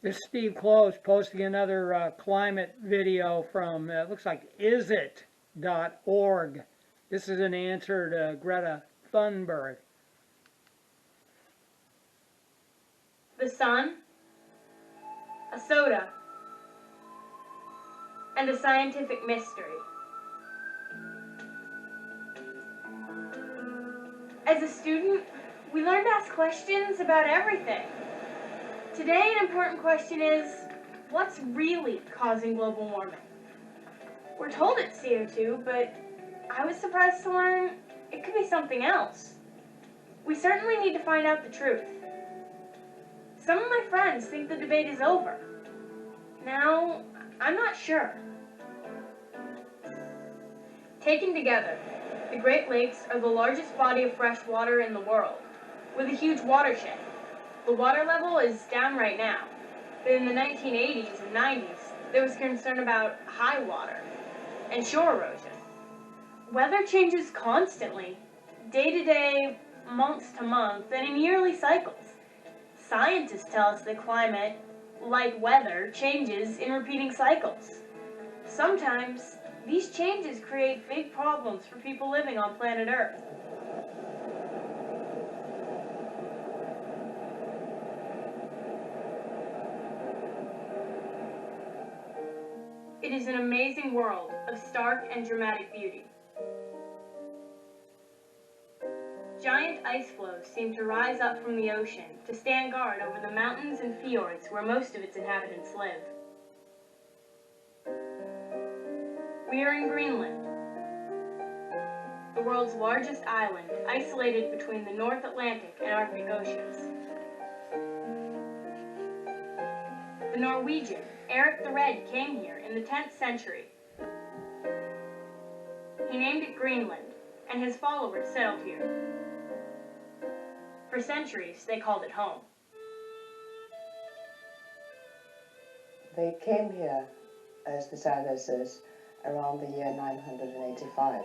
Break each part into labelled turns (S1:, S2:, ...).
S1: This is Steve Close posting another climate video from, looks like isit.org. This is an answer to Greta Thunberg.
S2: The sun, a soda, and a scientific mystery. As a student, we learn to ask questions about everything. Today, an important question is, what's really causing global warming? We're told it's CO2, but I was surprised to learn it could be something else. We certainly need to find out the truth. Some of my friends think the debate is over. Now, I'm not sure. Taken together, the Great Lakes are the largest body of fresh water in the world, with a huge watershed. The water level is down right now, but in the 1980s and 90s, there was concern about high water and shore erosion. Weather changes constantly, day to day, month to month, and in yearly cycles. Scientists tell us that climate, like weather, changes in repeating cycles. Sometimes, these changes create big problems for people living on planet Earth. It is an amazing world of stark and dramatic beauty. Giant ice floes seem to rise up from the ocean to stand guard over the mountains and fjords where most of its inhabitants live. We are in Greenland, the world's largest island, isolated between the North Atlantic and Arctic Oceans. The Norwegian Eric the Red came here in the 10th century. He named it Greenland, and his followers settled here. For centuries, they called it home.
S3: They came here as the settlers around the year 985,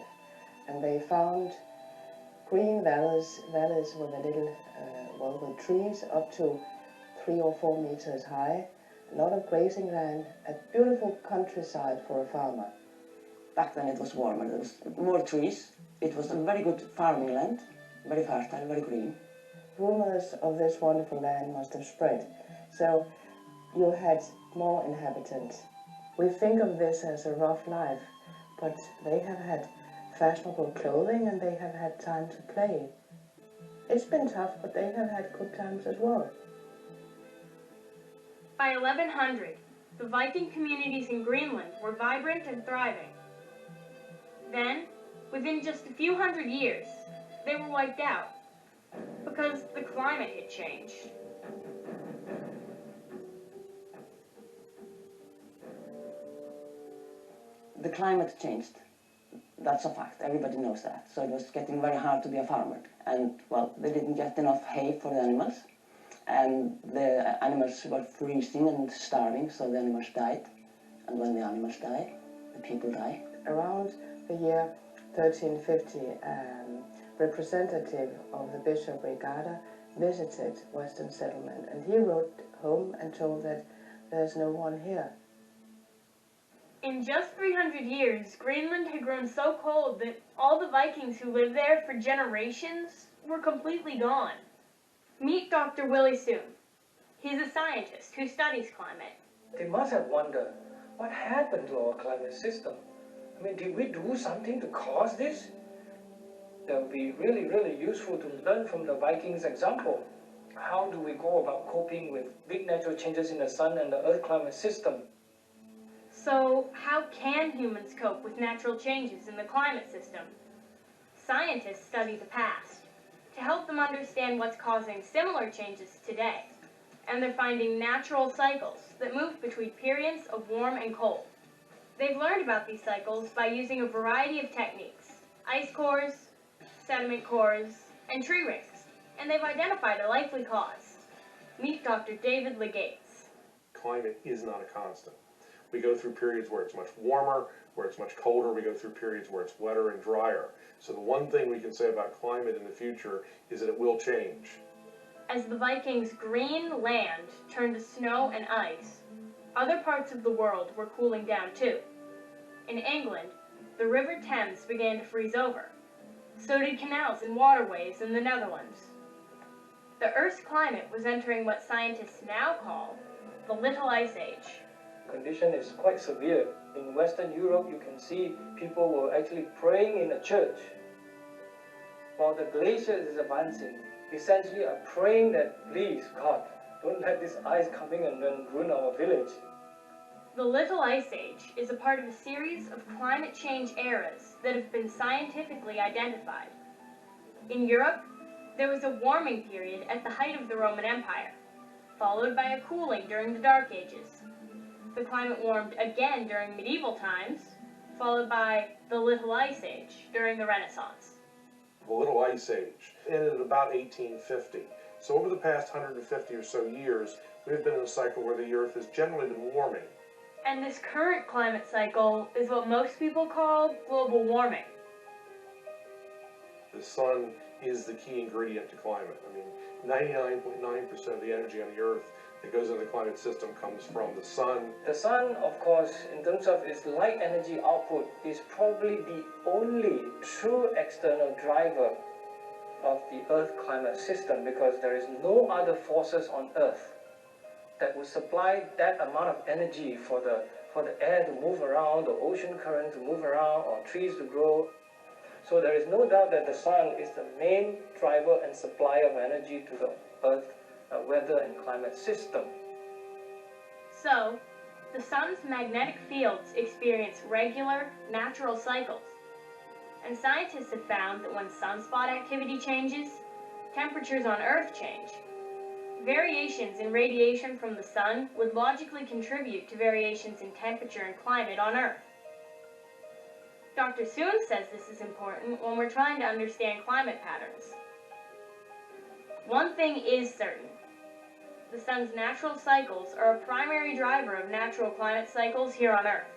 S3: and they found green valleys with a little, with trees up to 3 or 4 meters high, a lot of grazing land, a beautiful countryside for a farmer.
S4: Back then it was warmer, there was more trees, it was a very good farming land, very fertile, very green.
S3: Rumors of this wonderful land must have spread, so you had more inhabitants. We think of this as a rough life, but they have had fashionable clothing and they have had time to play. It's been tough, but they have had good times as well.
S2: By 1100, the Viking communities in Greenland were vibrant and thriving. Then, within just a few hundred years, they were wiped out because the climate had changed.
S4: The climate changed. That's a fact, everybody knows that. So it was getting very hard to be a farmer. And, well, they didn't get enough hay for the animals. And the animals were freezing and starving, so the animals died. And when the animals die, the people die.
S3: Around the year 1350, representative of the Bishop Brigada visited Western settlement, and he wrote home and told that there's no one here.
S2: In just 300 years, Greenland had grown so cold that all the Vikings who lived there for generations were completely gone. Meet Dr. Willie Soon. He's a scientist who studies climate.
S5: They must have wondered what happened to our climate system. I mean, did we do something to cause this? That would be really, really useful to learn from the Vikings' example. How do we go about coping with big natural changes in the sun and the Earth climate system?
S2: So, how can humans cope with natural changes in the climate system? Scientists study the past to help them understand what's causing similar changes today, and they're finding natural cycles that move between periods of warm and cold. They've learned about these cycles by using a variety of techniques: ice cores, sediment cores, and tree rings, and they've identified a likely cause. Meet Dr. David Legates.
S6: Climate is not a constant. We go through periods where it's much warmer, where it's much colder. We go through periods where it's wetter and drier. So the one thing we can say about climate in the future is that it will change.
S2: As the Vikings' green land turned to snow and ice, other parts of the world were cooling down too. In England, the River Thames began to freeze over. So did canals and waterways in the Netherlands. The Earth's climate was entering what scientists now call the Little Ice Age.
S5: Condition is quite severe. In Western Europe, you can see people were actually praying in a church while the glacier is advancing. Essentially are praying that, please, God, don't let this ice coming and then ruin our village.
S2: The Little Ice Age is a part of a series of climate change eras that have been scientifically identified. In Europe, there was a warming period at the height of the Roman Empire, followed by a cooling during the Dark Ages. The climate warmed again during medieval times, followed by the Little Ice Age during the Renaissance.
S6: The Little Ice Age ended at about 1850. So over the past 150 or so years, we've been in a cycle where the Earth has generally been warming.
S2: And this current climate cycle is what most people call global warming.
S6: The sun is the key ingredient to climate. I mean, 99.9% of the energy on the Earth that goes into the climate system comes from the sun.
S5: The sun, of course, in terms of its light energy output, is probably the only true external driver of the Earth climate system, because there is no other forces on Earth that would supply that amount of energy for the air to move around, the ocean current to move around, or trees to grow. So there is no doubt that the sun is the main driver and supplier of energy to the Earth weather and climate system.
S2: So, the sun's magnetic fields experience regular, natural cycles. And scientists have found that when sunspot activity changes, temperatures on Earth change. Variations in radiation from the sun would logically contribute to variations in temperature and climate on Earth. Dr. Soon says this is important when we're trying to understand climate patterns. One thing is certain. The sun's natural cycles are a primary driver of natural climate cycles here on Earth.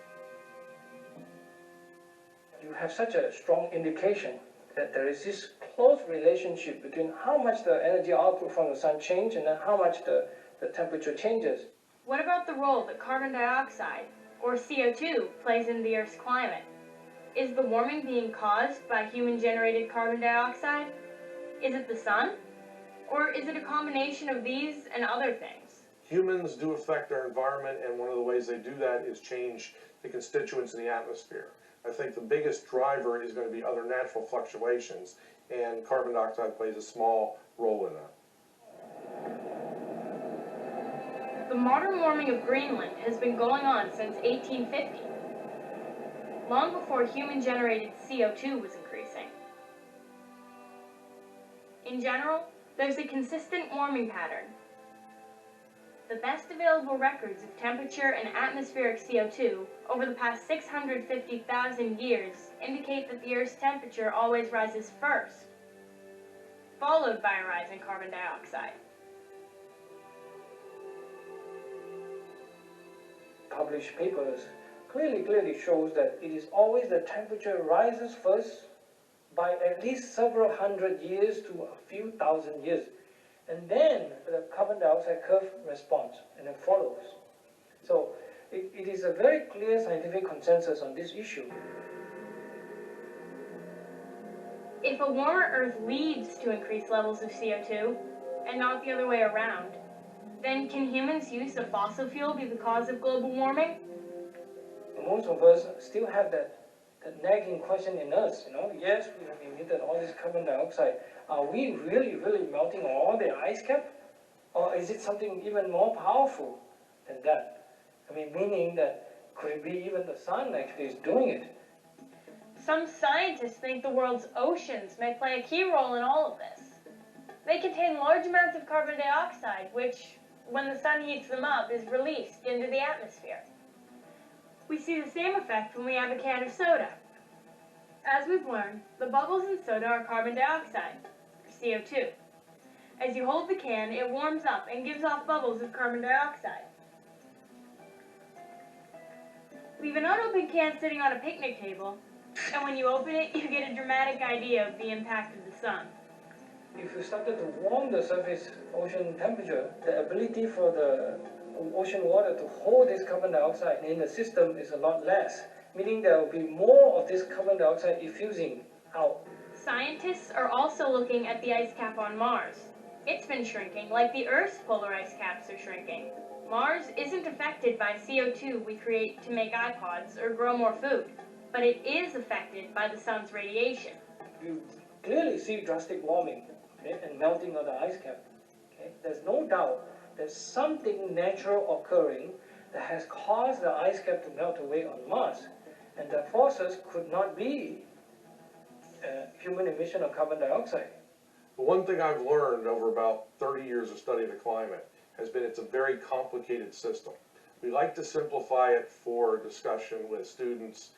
S5: You have such a strong indication that there is this close relationship between how much the energy output from the sun changes and then how much the temperature changes.
S2: What about the role that carbon dioxide, or CO2, plays in the Earth's climate? Is the warming being caused by human-generated carbon dioxide? Is it the sun? Or is it a combination of these and other things?
S6: Humans do affect our environment, and one of the ways they do that is change the constituents in the atmosphere. I think the biggest driver is going to be other natural fluctuations, and carbon dioxide plays a small role in that.
S2: The modern warming of Greenland has been going on since 1850, long before human-generated CO2 was increasing. In general, there's a consistent warming pattern. The best available records of temperature and atmospheric CO2 over the past 650,000 years indicate that the Earth's temperature always rises first, followed by a rise in carbon dioxide.
S5: Published papers clearly shows that it is always the temperature rises first by at least several hundred years to a few thousand years. And then the carbon dioxide curve responds and it follows. So it is a very clear scientific consensus on this issue.
S2: If a warmer Earth leads to increased levels of CO2, and not the other way around, then can humans' use of fossil fuel be the cause of global warming?
S5: Most of us still have that nagging question in us, Yes, we have emitted all this carbon dioxide. Are we really melting all the ice cap? Or is it something even more powerful than that? Meaning that could it be even the sun actually is doing it?
S2: Some scientists think the world's oceans may play a key role in all of this. They contain large amounts of carbon dioxide, which, when the sun heats them up, is released into the atmosphere. We see the same effect when we have a can of soda. As we've learned, the bubbles in soda are carbon dioxide, or CO2. As you hold the can, it warms up and gives off bubbles of carbon dioxide. Leave an unopened can sitting on a picnic table, and when you open it, you get a dramatic idea of the impact of the sun.
S5: if you started to warm the surface ocean temperature, the ability for the ocean water to hold this carbon dioxide in the system is a lot less, meaning there will be more of this carbon dioxide effusing out.
S2: Scientists are also looking at the ice cap on Mars. It's been shrinking, like the Earth's polar ice caps are shrinking. Mars isn't affected by CO2 we create to make iPods or grow more food, but it is affected by the sun's radiation.
S5: You clearly see drastic warming, okay, and melting of the ice cap. Okay? There's no doubt there's something natural occurring that has caused the ice cap to melt away on Mars, and the forces could not be human emission of carbon dioxide.
S6: The one thing I've learned over about 30 years of studying the climate has been it's a very complicated system. We like to simplify it for discussion with students,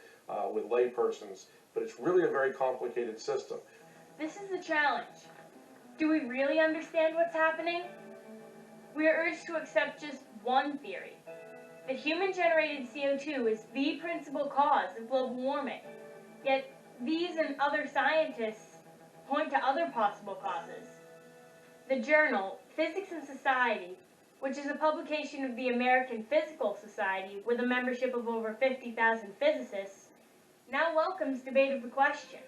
S6: with laypersons, but it's really a very complicated system.
S2: This is the challenge. Do we really understand what's happening? We are urged to accept just one theory, that human-generated CO2 is the principal cause of global warming. Yet, these and other scientists point to other possible causes. The journal, Physics and Society, which is a publication of the American Physical Society with a membership of over 50,000 physicists, now welcomes debate of the question.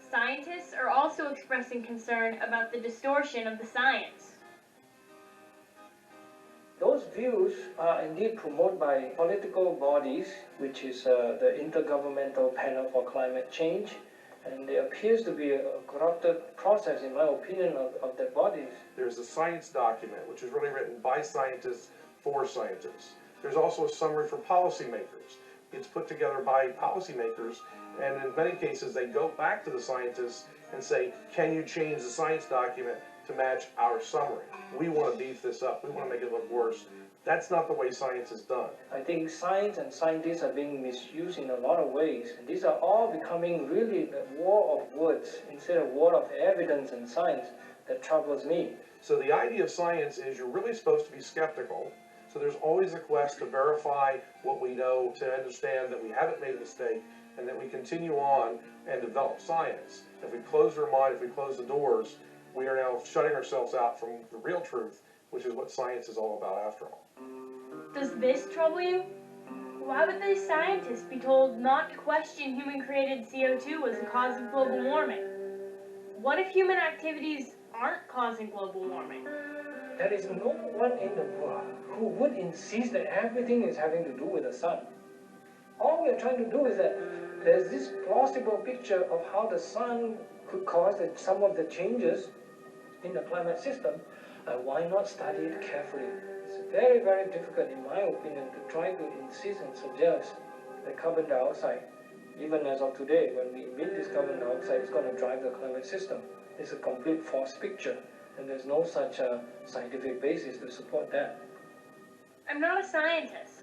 S2: Scientists are also expressing concern about the distortion of the science.
S5: Those views are indeed promoted by political bodies, which is the Intergovernmental Panel for Climate Change, and there appears to be a corrupted process, in my opinion, of their bodies.
S6: There's a science document, which is really written by scientists for scientists. There's also a summary for policymakers. It's put together by policymakers, and in many cases they go back to the scientists and say, can you change the science document to match our summary? We want to beef this up. We want to make it look worse. That's not the way science is done.
S5: I think science and scientists are being misused in a lot of ways. And these are all becoming really a war of words instead of war of evidence and science that troubles me.
S6: So the idea of science is you're really supposed to be skeptical. So there's always a quest to verify what we know, to understand that we haven't made a mistake, and that we continue on and develop science. If we close our mind, if we close the doors, we are now shutting ourselves out from the real truth, which is what science is all about after all.
S2: Does this trouble you? Why would these scientists be told not to question human-created CO2 as a cause of global warming? What if human activities aren't causing global warming?
S5: There is no one in the world who would insist that everything is having to do with the sun. All we are trying to do is that there's this plausible picture of how the sun could cause some of the changes in the climate system. Why not study it carefully? It's very, very difficult, in my opinion, to try to insist and suggest that carbon dioxide, even as of today, when we emit this carbon dioxide, is going to drive the climate system. It's a complete false picture, and there's no such scientific basis to support that.
S2: I'm not a scientist.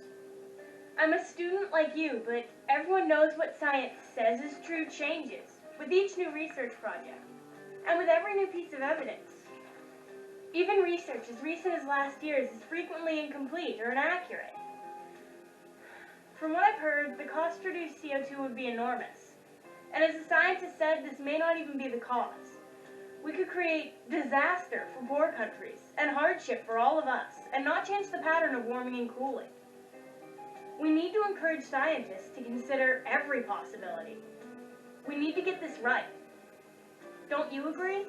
S2: I'm a student like you, but everyone knows what science says is true changes with each new research project, and with every new piece of evidence. Even research as recent as last year's is frequently incomplete or inaccurate. From what I've heard, the cost to reduce CO2 would be enormous. And as the scientist said, this may not even be the cause. We could create disaster for poor countries and hardship for all of us, and not change the pattern of warming and cooling. We need to encourage scientists to consider every possibility. We need to get this right. Don't you agree?